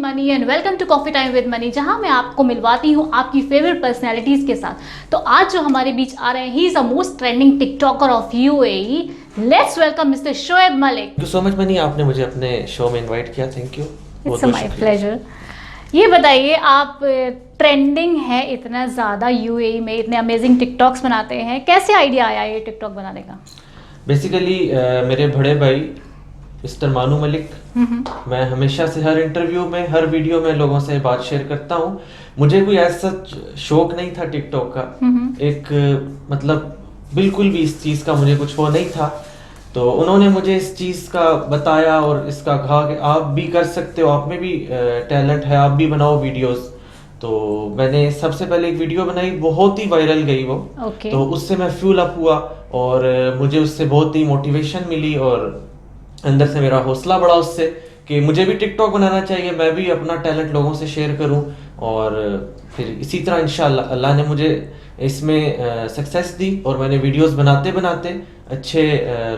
Money and welcome to coffee time with Mani, जहां मैं आपको मिलवाती हूं आपकी फेवरेट पर्सनैलिटीज के साथ। तो आज जो हमारे बीच आ रहे हैं, he is the most trending TikToker of UAE. Let's welcome mister Shoaib Malik. Thank you so much money, आपने मुझे अपने शो में इनवाइट किया, thank you. It's my pleasure. ये बताइए, आप ट्रेंडिंग है इतना ज़्यादा यूएई में, इतने अमेजिंग टिकटॉक्स बनाते हैं, कैसे आइडिया आया ये टिकटॉक बनाने का? बेसिकली मेरे बड़े भाई मिस्टर मानू मलिक, मैं हमेशा से हर इंटरव्यू में, हर वीडियो में लोगों से बात शेयर करता हूँ। मुझे कोई ऐसा शौक नहीं था टिकटॉक का, एक मतलब बिल्कुल भी इस चीज़ का मुझे कुछ वो नहीं था। तो उन्होंने मुझे इस चीज़ का बताया और इसका कहा कि आप भी कर सकते हो, आप में भी टैलेंट है, आप भी बनाओ वीडियोस। तो मैंने सबसे पहले एक वीडियो बनाई, बहुत ही वायरल गई वो। तो उससे मैं फ्यूल अप हुआ और मुझे उससे बहुत ही मोटिवेशन मिली और अंदर से मेरा हौसला बढ़ा उससे कि मुझे भी टिकटॉक बनाना चाहिए, मैं भी अपना टैलेंट लोगों से शेयर करूं। और फिर इसी तरह इंशाल्लाह अल्लाह ने मुझे इसमें सक्सेस दी और मैंने वीडियोस बनाते बनाते अच्छे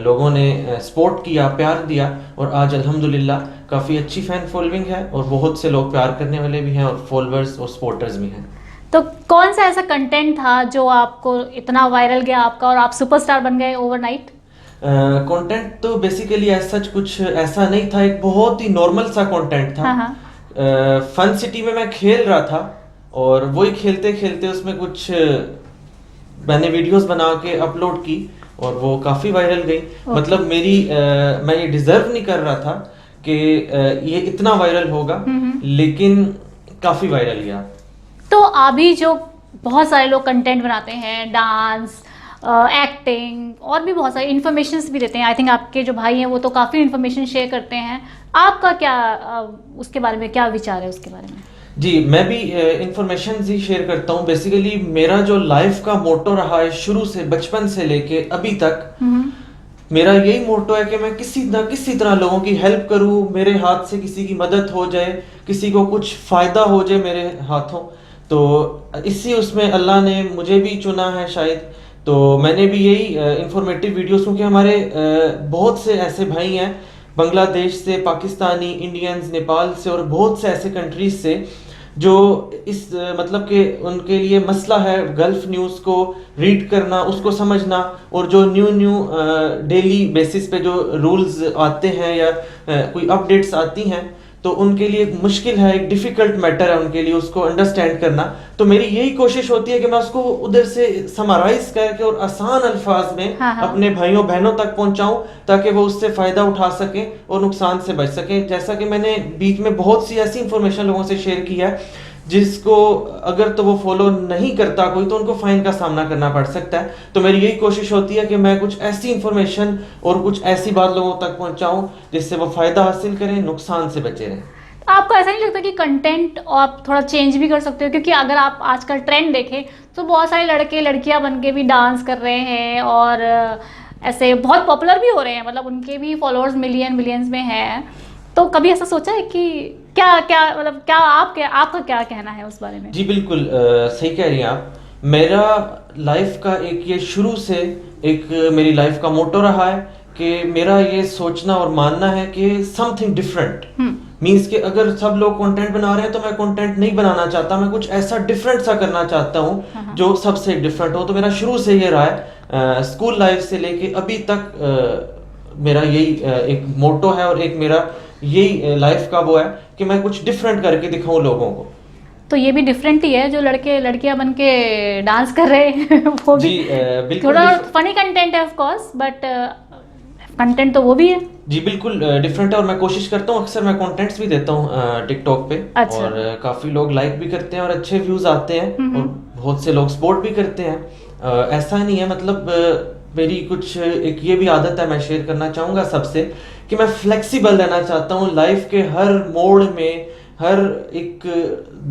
लोगों ने सपोर्ट किया, प्यार दिया और आज अल्हम्दुलिल्लाह काफ़ी अच्छी फ़ैन फॉलोइंग है और बहुत से लोग प्यार करने वाले भी हैं और फॉलोअर्स और सपोर्टर्स भी हैं। तो कौन सा ऐसा कंटेंट था जो आपको इतना वायरल गया आपका और आप सुपरस्टार बन गए ओवरनाइट? कंटेंट तो बेसिकली ऐसा कुछ ऐसा नहीं था, एक बहुत ही नॉर्मल सा कंटेंट था। फन सिटी में मैं खेल रहा था और वही खेलते खेलते उसमें कुछ मैंने वीडियोस बना के अपलोड की और वो काफ़ी वायरल गई। मतलब मेरी मैं ये डिजर्व नहीं कर रहा था कि ये इतना वायरल होगा, लेकिन काफ़ी वायरल गया। तो अभी जो बहुत सारे लोग कंटेंट बनाते हैं, डांस, एक्टिंग और भी बहुत सारी इन्फॉर्मेशंस भी देते हैं। आई थिंक आपके जो भाई हैं वो तो काफ़ी इन्फॉर्मेशन शेयर करते हैं। आपका क्या उसके बारे में क्या विचार है उसके बारे में? जी, मैं भी इंफॉर्मेशन ही शेयर करता हूँ। बेसिकली मेरा जो लाइफ का मोटो रहा है शुरू से, बचपन से लेके अभी तक, मेरा यही मोटो है कि मैं किसी न किसी तरह लोगों की हेल्प करूँ, मेरे हाथ से किसी की मदद हो जाए, किसी को कुछ फ़ायदा हो जाए मेरे हाथों। तो इसी उसमें अल्लाह ने मुझे भी चुना है शायद। तो मैंने भी यही इंफॉर्मेटिव वीडियोस, क्योंकि हमारे बहुत से ऐसे भाई हैं बांग्लादेश से, पाकिस्तानी, इंडियंस, नेपाल से और बहुत से ऐसे कंट्रीज से जो इस मतलब कि उनके लिए मसला है गल्फ न्यूज़ को रीड करना, उसको समझना, और जो न्यू डेली बेसिस पे जो रूल्स आते हैं या कोई अपडेट्स आती हैं, तो उनके लिए एक मुश्किल है, एक डिफ़िकल्ट मैटर है उनके लिए उसको अंडरस्टैंड करना। तो मेरी यही कोशिश होती है कि मैं उसको उधर से समराइज करके और आसान अल्फाज में अपने भाइयों बहनों तक पहुंचाऊं, ताकि वो उससे फ़ायदा उठा सकें और नुकसान से बच सकें। जैसा कि मैंने बीच में बहुत सी ऐसी इंफॉर्मेशन लोगों से शेयर की है जिसको अगर तो वो फॉलो नहीं करता कोई, तो उनको फाइन का सामना करना पड़ सकता है। तो मेरी यही कोशिश होती है कि मैं कुछ ऐसी इंफॉर्मेशन और कुछ ऐसी बात लोगों तक पहुंचाऊं जिससे वो फायदा हासिल करें, नुकसान से बचे रहें। आपको ऐसा नहीं लगता कि कंटेंट आप थोड़ा चेंज भी कर सकते हो? क्योंकि अगर आप आजकल ट्रेंड देखें तो बहुत सारे लड़के लड़कियां बन के भी डांस कर रहे हैं और ऐसे बहुत पॉपुलर भी हो रहे हैं, मतलब उनके भी फॉलोअर्स मिलियंस में हैं। तो कभी ऐसा सोचा है कि आपका क्या कहना है उस बारे में? जी बिल्कुल, सही कह रही हैं आप। मेरा लाइफ का एक ये शुरू से एक मेरी लाइफ का मोटो रहा है कि मेरा ये सोचना और मानना है कि समथिंग डिफरेंट मीन्स कि अगर सब लोग कंटेंट बना रहे हैं तो मैं कंटेंट नहीं बनाना चाहता, मैं कुछ ऐसा डिफरेंट सा करना चाहता हूँ जो सबसे डिफरेंट हो। तो मेरा शुरू से ये रहा है, स्कूल लाइफ से लेके अभी तक मेरा यही एक मोटो है और एक मेरा यही लाइफ का वो है कि मैं कुछ डिफरेंट करके दिखाऊं लोगों को। तो ये भी डिफरेंट ही है जो लड़के लड़कियां बन के डांस कर रहे हैं वो भी बिल्कुल थोड़ा फनी कंटेंट है ऑफ कोर्स, बट कंटेंट तो वो भी है। जी बिल्कुल डिफरेंट है और मैं कोशिश करता हूँ, अक्सर मैं कंटेंट्स भी देता हूँ टिकटॉक पे। अच्छा। और काफ़ी लोग लाइक भी करते हैं और अच्छे व्यूज़ आते हैं और बहुत से लोग सपोर्ट भी करते हैं। ऐसा नहीं है, मतलब मेरी कुछ एक ये भी आदत है, मैं शेयर करना चाहूँगा सबसे, कि मैं फ्लेक्सिबल रहना चाहता हूँ लाइफ के हर मोड़ में, हर एक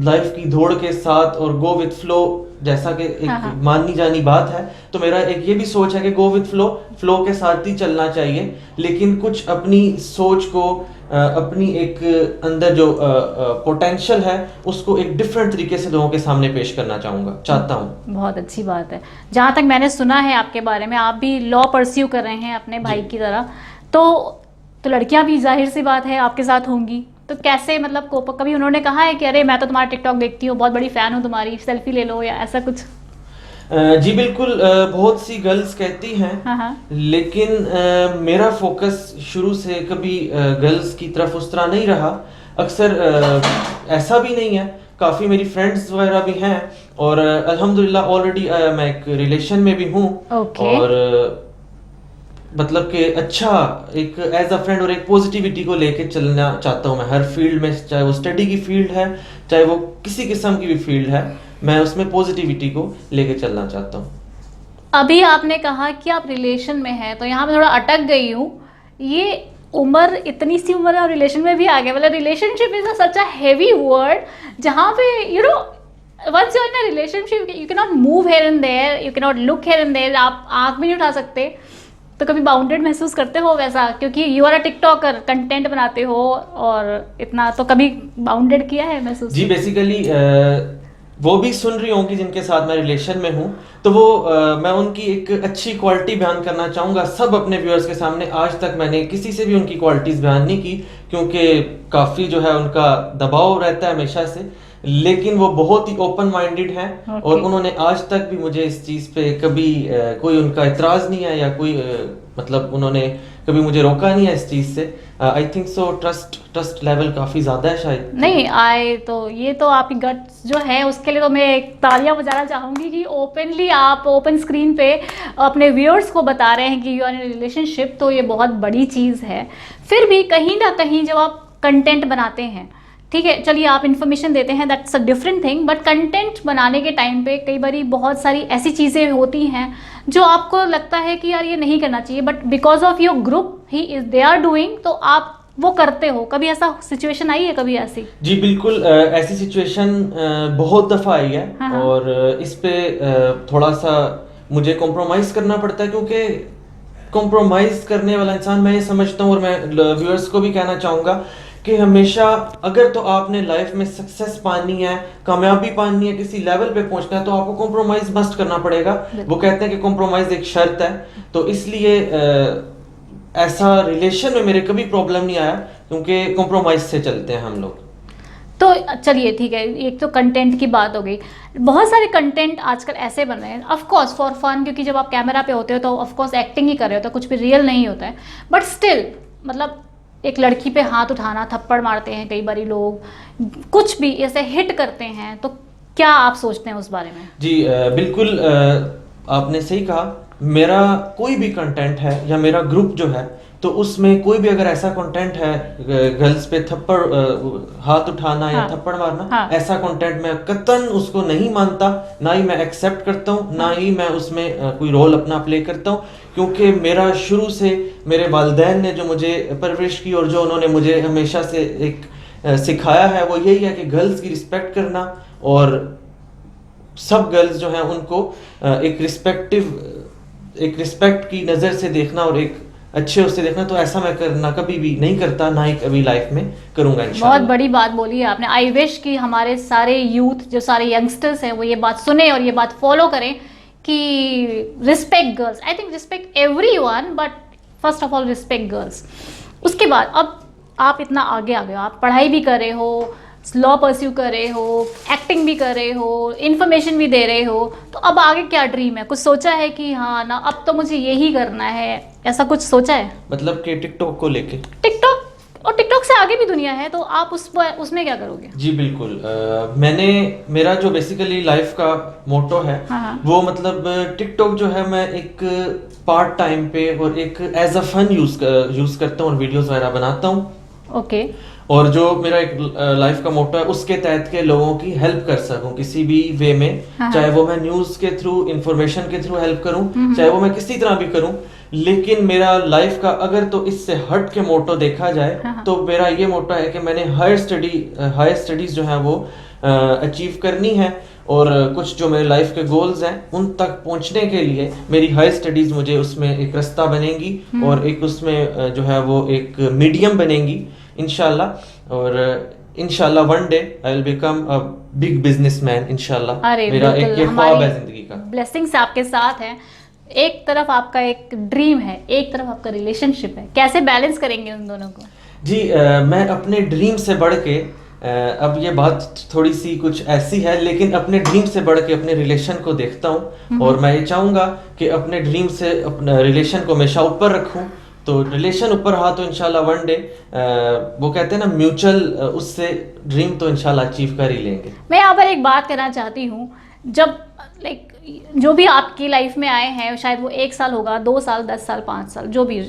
लाइफ की दौड़ के साथ, और गो विद फ्लो, जैसा कि एक मानी जानी बात है। तो मेरा एक ये भी सोच है कि गो विद फ्लो के साथ ही चलना चाहिए, लेकिन कुछ अपनी सोच को, अपनी एक अंदर जो पोटेंशियल है उसको एक डिफरेंट तरीके से लोगों के सामने पेश करना चाहता हूँ। बहुत अच्छी बात है। जहाँ तक मैंने सुना है आपके बारे में, आप भी लॉ परस्यू कर रहे हैं अपने भाई की तरह, तो लड़कियां भी जाहिर सी बात है आपके साथ होंगी, तो कैसे मतलब कभी उन्होंने कहा है कि अरे मैं तो तुम्हारा टिकटॉक देखती हूँ, बहुत बड़ी फ़ैन हूँ तुम्हारी, सेल्फी ले लो, या ऐसा कुछ? जी बिल्कुल, बहुत सी गर्ल्स कहती हैं, हाँ हाँ। लेकिन मेरा फोकस शुरू से कभी गर्ल्स की तरफ उस तरह नहीं रहा। अक्सर ऐसा भी नहीं है, काफ़ी मेरी फ्रेंड्स वगैरह भी हैं, और अल्हम्दुलिल्लाह ऑलरेडी मैं एक रिलेशन में भी हूँ। Okay. और मतलब कि अच्छा एक एज अ फ्रेंड और एक पॉजिटिविटी को लेके चलना चाहता हूँ मैं हर फील्ड में, चाहे वो स्टडी की फील्ड है, चाहे वो किसी किस्म की भी फील्ड है, मैं उसमें पॉजिटिविटी को लेके चलना चाहता हूँ। अभी आपने कहा कि आप रिलेशन में हैं, तो यहाँ मैं थोड़ा अटक गई हूँ। ये उम्र, इतनी सी उम्र है और रिलेशन में भी आ गए, मतलब relationship is such a heavy word, जहाँ पे you know once you in a relationship you can not move here and there, you can not look here and there, आप आँख भी नहीं उठा सकते। तो कभी बाउंडेड महसूस करते हो वैसा, क्योंकि you are a tiktoker, content बनाते हो और इतना, तो कभी बाउंडेड किया है महसूस? जी बेसिकली वो भी सुन रही होंगी जिनके साथ मैं रिलेशन में हूँ, तो वो मैं उनकी एक अच्छी क्वालिटी बयान करना चाहूँगा सब अपने व्यूअर्स के सामने। आज तक मैंने किसी से भी उनकी क्वालिटीज़ बयान नहीं की, क्योंकि काफ़ी जो है उनका दबाव रहता है हमेशा से, लेकिन वो बहुत ही ओपन माइंडेड हैं। और उन्होंने आज तक भी मुझे इस चीज़ पे कभी कोई उनका इतराज़ नहीं है, या कोई मतलब उन्होंने कभी मुझे रोका नहीं है इस चीज़ से। I think so trust level काफ़ी ज़्यादा है शायद। नहीं आए तो ये तो आपकी गट्स जो है उसके लिए तो मैं एक तालियां बजाना चाहूँगी कि ओपनली आप ओपन स्क्रीन पे अपने व्यूअर्स को बता रहे हैं कि यू आर इन रिलेशनशिप, तो ये बहुत बड़ी चीज़ है। फिर भी कहीं ना कहीं जब आप कंटेंट बनाते हैं, ठीक है चलिए आप इन्फॉर्मेशन देते हैं, that's a different thing, but content बनाने के टाइम पे कई बारी बहुत सारी ऐसी चीज़ें होती हैं जो आपको लगता है कि यार ये नहीं करना चाहिए, but because of your group he is they are doing, तो आप वो करते हो। कभी ऐसा सिचुएशन आई है कभी ऐसी? जी बिल्कुल, ऐसी सिचुएशन बहुत दफ़ा आई है। हाँ। और इस पे थोड़ा सा मुझे कॉम्प्रोमाइज़ करना पड़ता है, क्योंकि कॉम्प्रोमाइज़ करने वाला इंसान मैं ये समझता हूँ, और मैं व्यूअर्स को भी कहना चाहूँगा कि हमेशा अगर तो आपने लाइफ में सक्सेस पानी है, कामयाबी पानी है, किसी लेवल पे पहुंचना है, तो आपको कॉम्प्रोमाइज़ मस्ट करना पड़ेगा। वो कहते हैं कि कॉम्प्रोमाइज़ एक शर्त है। तो इसलिए ऐसा रिलेशन में मेरे कभी प्रॉब्लम नहीं आया, क्योंकि कॉम्प्रोमाइज़ से चलते हैं हम लोग। तो चलिए ठीक है, एक तो कंटेंट की बात हो गई। बहुत सारे कंटेंट आजकल ऐसे बन रहे हैं, ऑफ कोर्स फॉर फन, क्योंकि जब आप कैमरा पे होते हो तो ऑफ कोर्स एक्टिंग ही कर रहे हो, तो कुछ भी रियल नहीं होता है, बट स्टिल मतलब एक लड़की पे हाथ उठाना, थप्पड़ मारते हैं कई बारी लोग, कुछ भी ऐसे हिट करते हैं, तो क्या आप सोचते हैं उस बारे में? जी बिल्कुल, आपने सही कहा। मेरा कोई भी कंटेंट है या मेरा ग्रुप जो है, तो उसमें कोई भी अगर ऐसा कंटेंट है, गर्ल्स पे थप्पड़ हाथ उठाना या थप्पड़ मारना, ऐसा कंटेंट मैं कतन उसको नहीं मानता, ना ही मैं एक्सेप्ट करता हूँ, ना ही मैं उसमें कोई रोल अपना प्ले करता हूँ। क्योंकि मेरा शुरू से मेरे वालिदैन ने जो मुझे परवरिश की और जो उन्होंने मुझे हमेशा से एक सिखाया है, वो यही है कि गर्ल्स की रिस्पेक्ट करना, और सब गर्ल्स जो हैं उनको एक रिस्पेक्ट की नज़र से देखना और एक अच्छे उससे देखना। तो ऐसा मैं करना कभी भी नहीं करता, ना ही कभी लाइफ में करूंगा इंशाल्लाह। बहुत बड़ी बात बोली है आपने। आई विश कि हमारे सारे यूथ, जो सारे यंगस्टर्स हैं, वो ये बात सुने और ये बात फॉलो करें कि respect girls. I think respect everyone, but first of all respect girls. उसके बाद अब आप इतना आगे आ गए हो, आप पढ़ाई भी कर रहे हो, लॉ परस्यू कर रहे हो, एक्टिंग भी कर रहे हो, इन्फॉर्मेशन भी दे रहे हो, तो अब आगे क्या ड्रीम है? कुछ सोचा है कि हाँ ना अब तो मुझे यही करना है, ऐसा कुछ सोचा है? मतलब कि टिकटॉक को लेके? टिकटॉक, और टिकटॉक से आगे भी दुनिया है, तो आप उसमें क्या करोगे? जी बिल्कुल, मेरा जो बेसिकली लाइफ का मोटो है, वो मतलब टिकटॉक जो है मैं एक पार्ट टाइम पे और एक एज अ फन यूज करता हूँ और वीडियोस वगैरह बनाता हूँ। ओके। और जो मेरा एक लाइफ का मोटो है, उसके तहत के लोगों की हेल्प कर सकूं किसी भी वे में, चाहे वो मैं न्यूज़ के थ्रू, इंफॉर्मेशन के थ्रू हेल्प करूं, चाहे वो मैं किसी तरह भी करूं। लेकिन मेरा लाइफ का अगर तो इससे हट के मोटो देखा जाए, तो मेरा ये मोटो है कि मैंने हायर स्टडीज जो है वो अचीव करनी है, और कुछ जो मेरे लाइफ के गोल्स हैं उन तक पहुंचने के लिए मेरी हायर स्टडीज मुझे उसमें एक रास्ता बनेगी, और एक उसमें जो है वो एक मीडियम बनेगी इंशाल्लाह। और इंशाल्लाह one day I will become a big businessman इंशाल्लाह। मेरा एक ये ख्वाब है जिंदगी का। ब्लेसिंग्स आपके साथ हैं। एक तरफ आपका एक ड्रीम है, एक तरफ आपका रिलेशनशिप है, कैसे बैलेंस करेंगे उन दोनों को? जी मैं अपने ड्रीम से बढ़ के अब ये बात थोड़ी सी कुछ ऐसी है, लेकिन अपने ड्रीम से बढ़ के अपने रिलेशन को देखता हूँ और मैं ये चाहूँगा कि अपने ड्रीम से अपने रिलेशन को हमेशा ऊपर रखूँ। तो रिलेशन ऊपर रहा तो इंशाल्लाह वन डे वो कहते हैं ना म्यूचुअल, उससे ड्रीम तो इंशाल्लाह अचीव कर ही लेंगे। मैं यहाँ पर एक बात कहना चाहती हूँ, जब लाइक जो भी आपकी लाइफ में आए हैं, शायद वो 1 साल होगा, 2 साल, 10 साल, 5 साल, जो भी,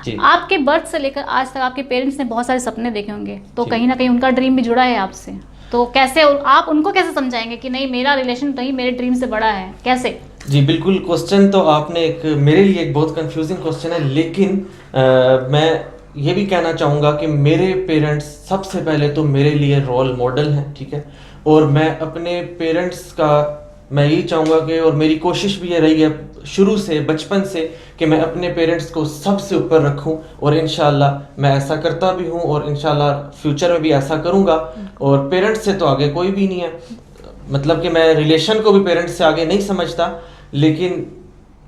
जी आपके बर्थ से लेकर आज तक आपके पेरेंट्स ने बहुत सारे सपने देखे होंगे, तो जी। कहीं ना कहीं उनका ड्रीम भी जुड़ा है आपसे। तो कैसे आप उनको कैसे समझाएंगे कि नहीं, मेरा रिलेशन नहीं, मेरे ड्रीम से बड़ा है, कैसे? जी बिल्कुल, क्वेश्चन तो आपने एक मेरे लिए एक बहुत कंफ्यूजिंग क्वेश्चन है, लेकिन मैं ये भी कहना चाहूँगा कि मेरे पेरेंट्स सबसे पहले तो मेरे लिए रोल मॉडल हैं, ठीक है। और मैं अपने पेरेंट्स का मैं यही चाहूँगा कि, और मेरी कोशिश भी ये रही है शुरू से, बचपन से, कि मैं अपने पेरेंट्स को सबसे ऊपर रखूं, और इंशाल्लाह मैं ऐसा करता भी हूं और इंशाल्लाह फ्यूचर में भी ऐसा करूंगा। और पेरेंट्स से तो आगे कोई भी नहीं है, मतलब कि मैं रिलेशन को भी पेरेंट्स से आगे नहीं समझता, लेकिन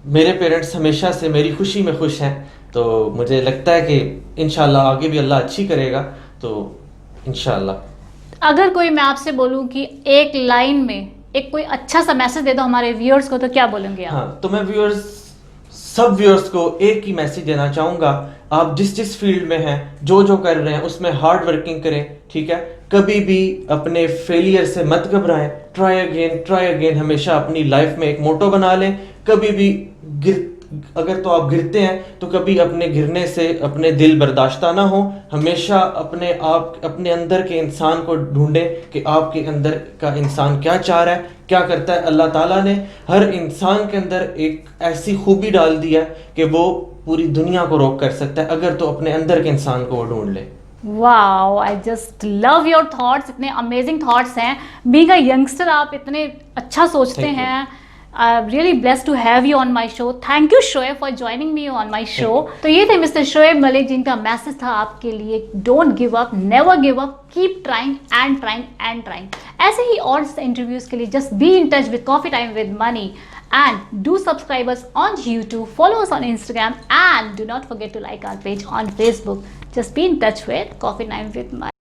मेरे पेरेंट्स हमेशा से मेरी खुशी में खुश हैं। तो मुझे लगता है कि इंशाल्लाह आगे भी अल्लाह अच्छी करेगा, तो इंशाल्लाह। अगर कोई, मैं आपसे बोलूं कि एक लाइन में एक कोई अच्छा सा मैसेज दे दो हमारे व्यूअर्स को, तो क्या बोलेंगे आप? हाँ, तो मैं सब व्यूअर्स को एक ही मैसेज देना चाहूँगा, आप जिस जिस फील्ड में हैं, जो जो कर रहे हैं, उसमें हार्ड वर्किंग करें, ठीक है। कभी भी अपने फेलियर से मत घबराएं, ट्राई अगेन हमेशा अपनी लाइफ में एक मोटो बना लें। कभी भी अगर तो आप गिरते हैं तो कभी अपने गिरने से अपने दिल बर्दाश्ता ना हो, हमेशा अपने अंदर के इंसान को ढूंढें कि आपके अंदर का इंसान क्या चाह रहा है, क्या करता है। अल्लाह ताला ने हर इंसान के अंदर एक ऐसी खूबी डाल दी है कि वो पूरी दुनिया को रोक कर सकता है, अगर तो अपने अंदर के इंसान को वो ढूंढ ले। Wow, I just love your thoughts, इतने अमेजिंग थॉट्स हैं। बीइंग अ यंगस्टर आप इतने अच्छा सोचते Thank you. हैं। I'm really blessed to have you on my show. Thank you Shoaib for joining me on my show. तो ये थे मिस्टर शोएब मलिक, जिनका मैसेज था आपके लिए, don't give up, never give up, keep trying and trying and trying. ऐसे ही और interviews के लिए just be in touch with coffee time with money and do subscribe us on YouTube, follow us on Instagram, and do not forget to like our page on Facebook. Just be in touch with Coffee Time with Money.